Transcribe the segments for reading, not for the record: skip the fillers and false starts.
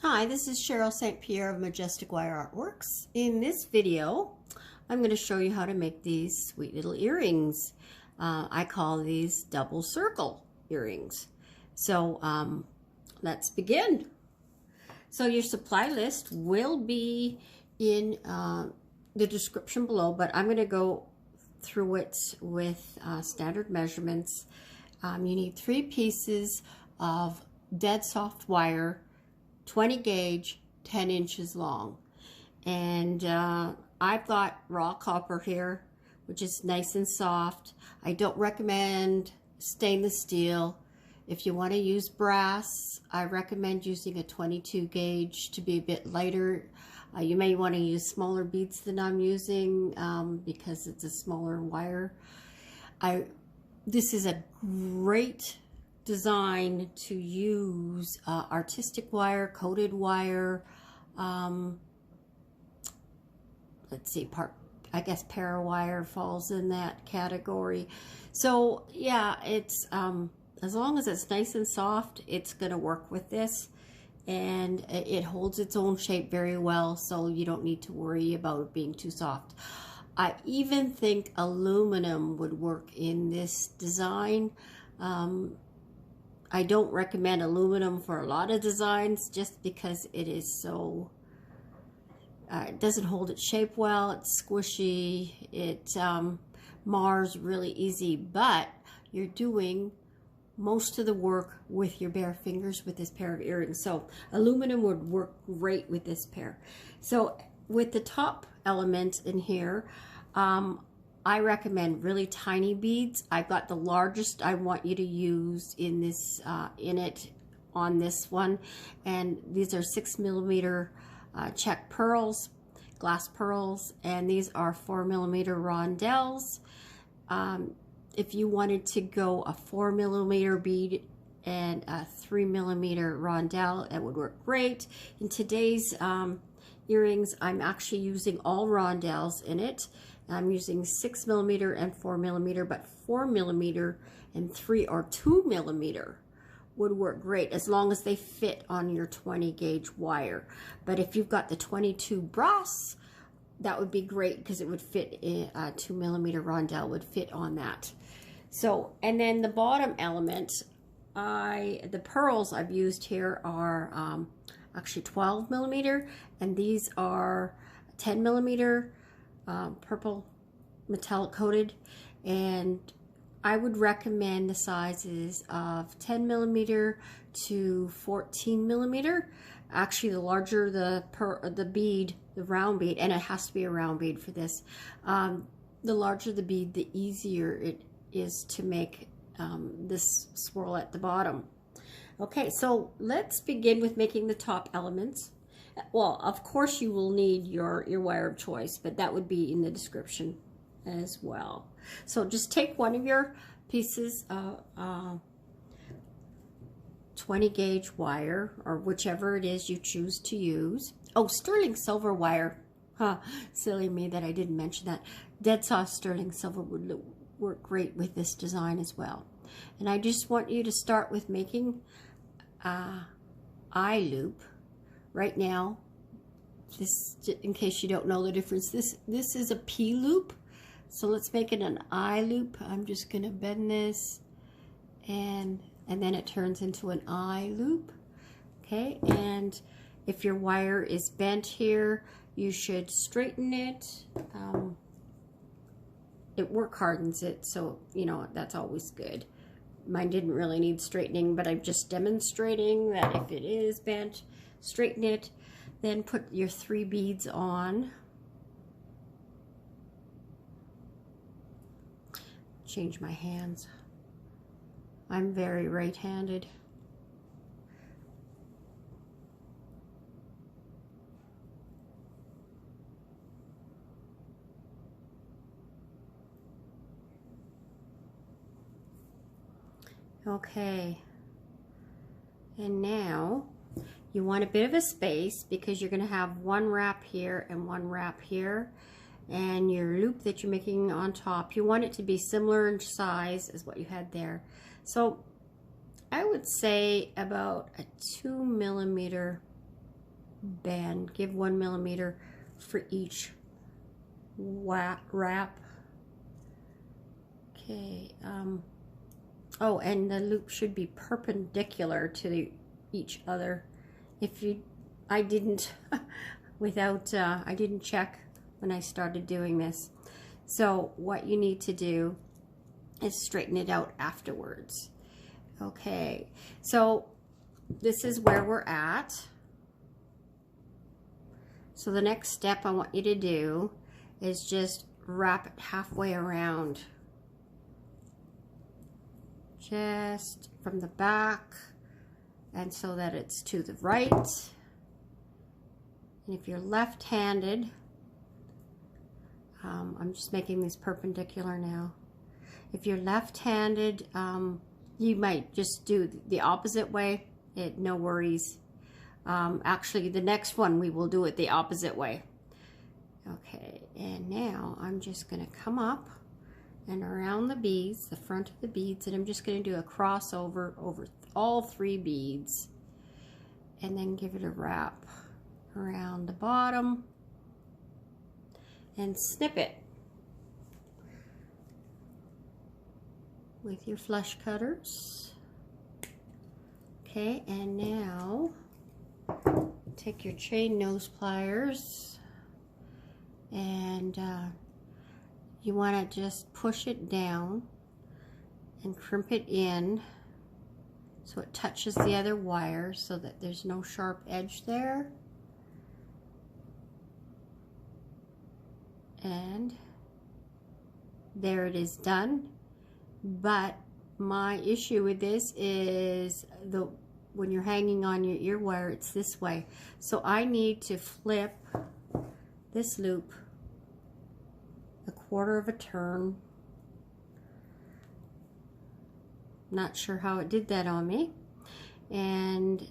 Hi, this is Cheryl St.Pierre of Majestic Wire Artworks. In this video, I'm going to show you how to make these sweet little earrings. I call these double circle earrings. So let's begin. So your supply list will be in the description below, but I'm going to go through it with standard measurements. You need 3 pieces of dead soft wire, 20 gauge, 10 inches long. And I've got raw copper here, which is nice and soft. I don't recommend stainless steel. If you want to use brass, I recommend using a 22 gauge to be a bit lighter. You may want to use smaller beads than I'm using because it's a smaller wire. This is a great design to use artistic wire, coated wire, let's see, I guess parawire falls in that category. So yeah, it's as long as it's nice and soft, it's gonna work with this, and it holds its own shape very well, so you don't need to worry about it being too soft. I even think aluminum would work in this design. I don't recommend aluminum for a lot of designs just because it is so, it doesn't hold its shape well, it's squishy, it mars really easy, but you're doing most of the work with your bare fingers with this pair of earrings. So aluminum would work great with this pair. So with the top element in here, I recommend really tiny beads. I've got the largest I want you to use in this on this one, and these are 6mm check pearls, glass pearls, and these are 4mm rondelles. If you wanted to go a 4mm bead and a 3mm rondelle, it would work great. In today's earrings, I'm actually using all rondelles in it. I'm using 6mm and 4mm, but 4mm and 3 or 2mm would work great as long as they fit on your 20 gauge wire. But if you've got the 22 brass, that would be great because it would fit in, a 2mm rondelle would fit on that. So, and then the bottom element, the pearls I've used here are actually 12mm, and these are 10mm. Purple metallic coated, and I would recommend the sizes of 10mm to 14mm. Actually, the larger the bead, the round bead, and it has to be a round bead for this, the larger the bead, the easier it is to make this swirl at the bottom. Okay, so let's begin with making the top elements. Well, of course you will need your wire of choice, but that would be in the description as well. So just take one of your pieces of 20 gauge wire, or whichever it is you choose to use. Oh, sterling silver wire. Silly me that I didn't mention that. Dead soft sterling silver would work great with this design as well. And I just want you to start with making eye loop. Right now, this, in case you don't know the difference, this is a P loop. So let's make it an I loop. I'm just going to bend this, and then it turns into an I loop. Okay, and if your wire is bent here, you should straighten it. It work hardens it, so you know that's always good. Mine didn't really need straightening, but I'm just demonstrating that if it is bent, straighten it, then put your 3 beads on. Change my hands. I'm very right-handed. Okay. And now you want a bit of a space because you're going to have one wrap here and one wrap here, and your loop that you're making on top, you want it to be similar in size as what you had there. So I would say about a 2mm band. Give 1 millimeter for each wrap. Okay. Oh, and the loop should be perpendicular to each other. If you, I didn't, I didn't check when I started doing this. So what you need to do is straighten it out afterwards. Okay, so this is where we're at. So the next step I want you to do is just wrap it halfway around. Just from the back, and so that it's to the right. And if you're left-handed, I'm just making these perpendicular now. If you're left-handed, you might just do the opposite way. No worries. Actually, the next one we will do it the opposite way. Okay, and now I'm just going to come up and around the beads, the front of the beads, and I'm just going to do a crossover over all 3 beads, and then give it a wrap around the bottom and snip it with your flush cutters. Okay, and now take your chain nose pliers, and you want to just push it down and crimp it in so it touches the other wire so that there's no sharp edge there. And there it is done. But my issue with this is when you're hanging on your ear wire, it's this way. So I need to flip this loop 1/4 of a turn. Not sure how it did that on me. And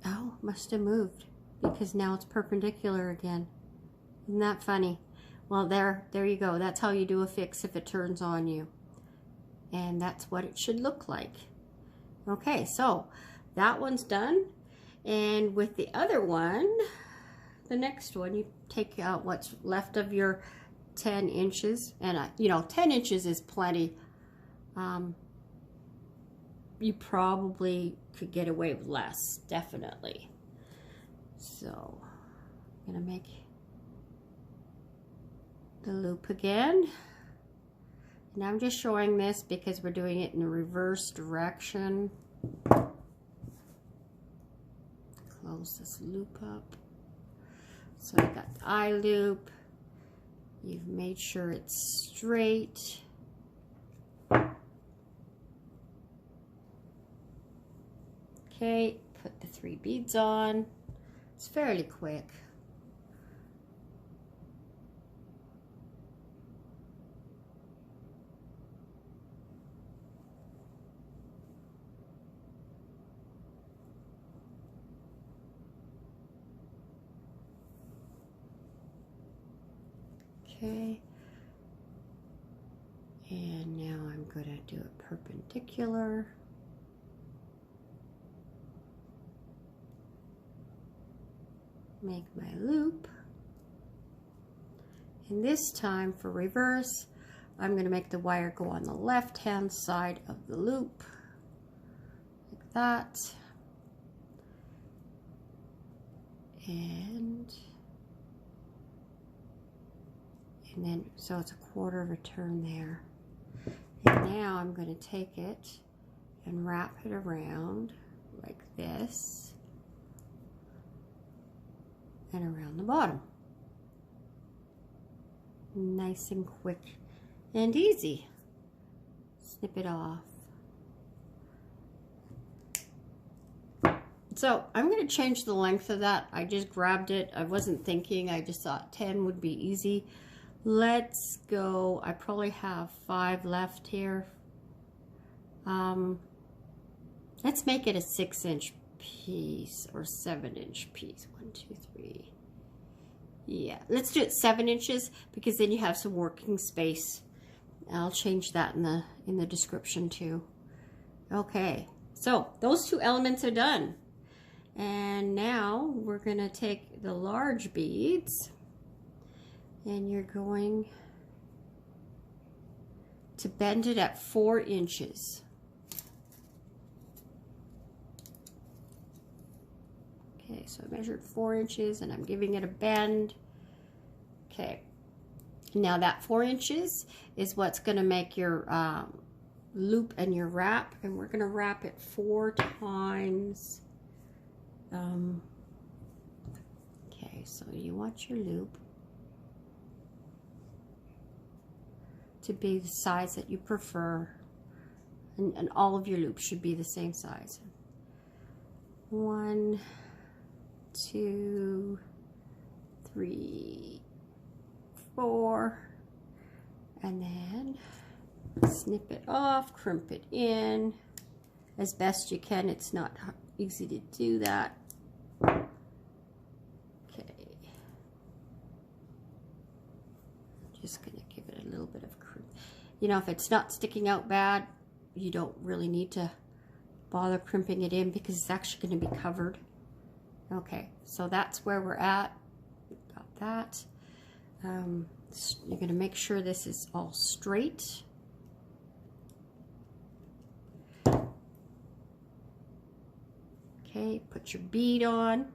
oh, must have moved because now it's perpendicular again. Isn't that funny? Well, there you go. That's how you do a fix if it turns on you. And that's what it should look like. Okay, so that one's done. And with the other one, the next one, you take out what's left of your 10 inches. And, you know, 10 inches is plenty. You probably could get away with less, definitely. So, I'm going to make the loop again. And I'm just showing this because we're doing it in the reverse direction. Close this loop up. So you got the eye loop. You've made sure it's straight. Okay, put the 3 beads on. It's fairly quick. Okay, and now I'm going to do it perpendicular. Make my loop. And this time for reverse, I'm going to make the wire go on the left-hand side of the loop, like that. And then, so it's 1/4 of a turn there. And now I'm going to take it and wrap it around like this and around the bottom. Nice and quick and easy. Snip it off. So I'm going to change the length of that. I just grabbed it. I wasn't thinking. I just thought 10 would be easy. Let's go. I probably have 5 left here. Let's make it a 6-inch piece or 7-inch piece. 1, 2, 3. Yeah, let's do it 7 inches because then you have some working space. I'll change that in the description too. Okay, so those 2 elements are done. And now we're going to take the large beads and you're going to bend it at 4 inches. Okay, so I measured 4 inches and I'm giving it a bend. Okay, now that 4 inches is what's going to make your loop and your wrap, and we're going to wrap it 4 times. Okay, so you want your loop to be the size that you prefer, and all of your loops should be the same size. 1, 2, 3, 4, and then snip it off, crimp it in as best you can. It's not easy to do that. Okay, just gonna give it a little bit of crimp. You know, if it's not sticking out bad, you don't really need to bother crimping it in because it's actually going to be covered. Okay, so that's where we're at. Got that. You're going to make sure this is all straight. Okay, put your bead on.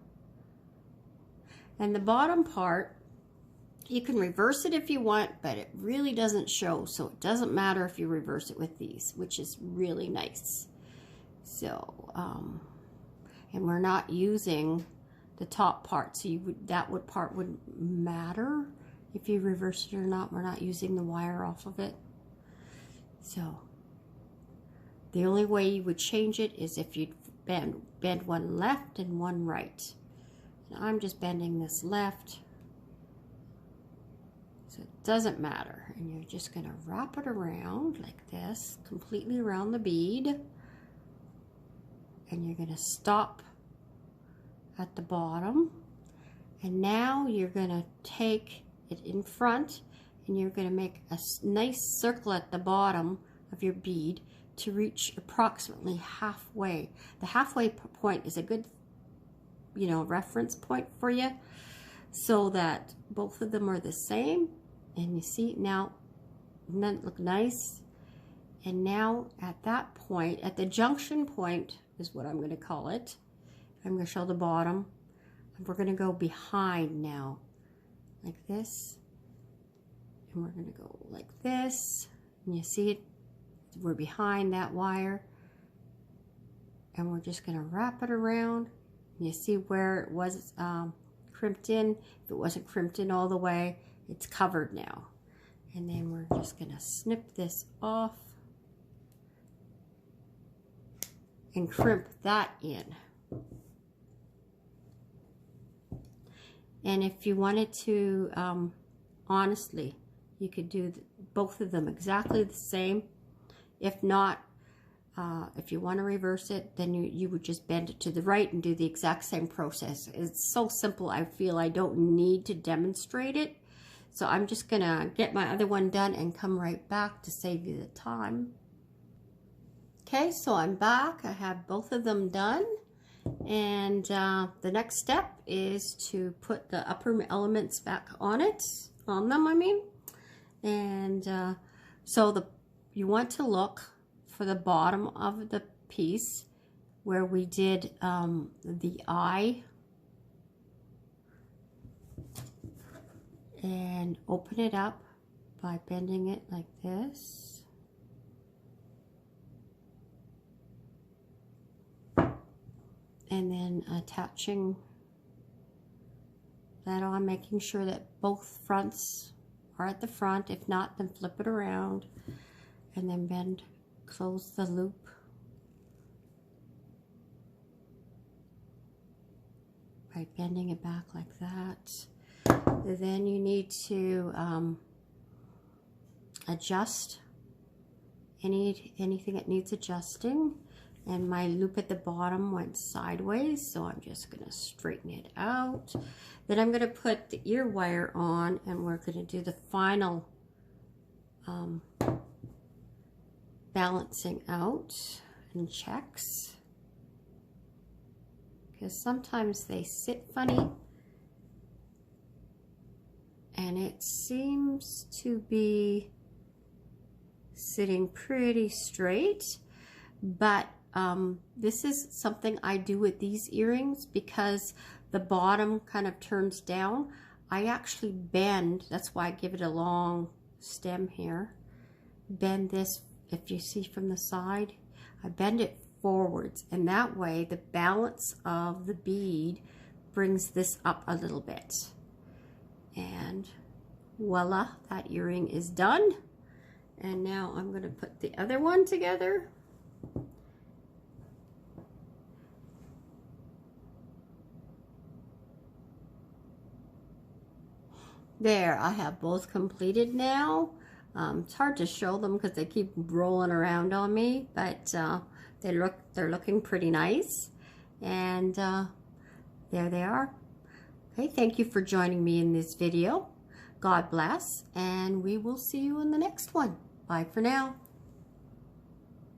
And the bottom part, you can reverse it if you want, but it really doesn't show, so it doesn't matter if you reverse it with these, which is really nice. So, and we're not using the top part, so part wouldn't matter if you reverse it or not. We're not using the wire off of it. So, the only way you would change it is if you bend one left and one right. And I'm just bending this left. So it doesn't matter. And you're just going to wrap it around like this, completely around the bead. And you're going to stop at the bottom. And now you're going to take it in front and you're going to make a nice circle at the bottom of your bead to reach approximately halfway. The halfway point is a good, you know, reference point for you so that both of them are the same. And you see now, doesn't that look nice? And now at that point, at the junction point is what I'm going to call it. I'm going to show the bottom. And we're going to go behind now, like this. And we're going to go like this. And you see it? We're behind that wire. And we're just going to wrap it around. And you see where it was crimped in. If it wasn't crimped in all the way, it's covered now. And then we're just going to snip this off and crimp that in. And if you wanted to, honestly, you could do both of them exactly the same. If not, if you want to reverse it, then you would just bend it to the right and do the exact same process. It's so simple, I feel I don't need to demonstrate it. So I'm just going to get my other one done and come right back to save you the time. Okay, so I'm back. I have both of them done. And the next step is to put the upper elements back on them, I mean. And so you want to look for the bottom of the piece where we did the eye, and open it up by bending it like this. And then attaching that on, making sure that both fronts are at the front. If not, then flip it around and then close the loop by bending it back like that. Then you need to adjust anything that needs adjusting. And my loop at the bottom went sideways, so I'm just going to straighten it out. Then I'm going to put the ear wire on, and we're going to do the final balancing out and checks. because sometimes they sit funny. And it seems to be sitting pretty straight, but this is something I do with these earrings because the bottom kind of turns down. I actually bend, that's why I give it a long stem here. Bend this, if you see from the side, I bend it forwards, and that way the balance of the bead brings this up a little bit. And voila, that earring is done. And now I'm going to put the other one together. There, I have both completed now. It's hard to show them because they keep rolling around on me, but they're looking pretty nice. And there they are. Okay, thank you for joining me in this video. God bless, and we will see you in the next one. Bye for now.